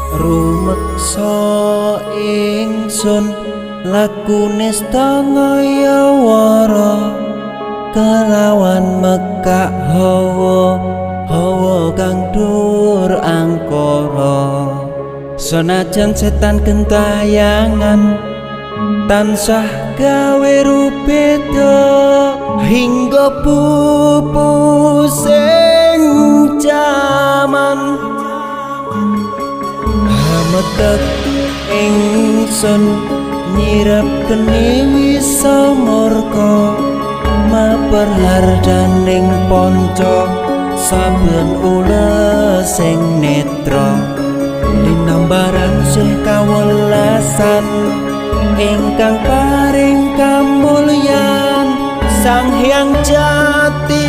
Rumeksa ingsun lakune stangaya wara kelawan mekak hawa kang dur angkara senajan setan gentayangan tansah gawe rupeda hingga pupusing jaman hametek ingsun nyirap kene wisa murka maperhardaning panca saben ula sing netra linambaran sih kawelasan ingkang paring kamulyan Sang Hyang Jati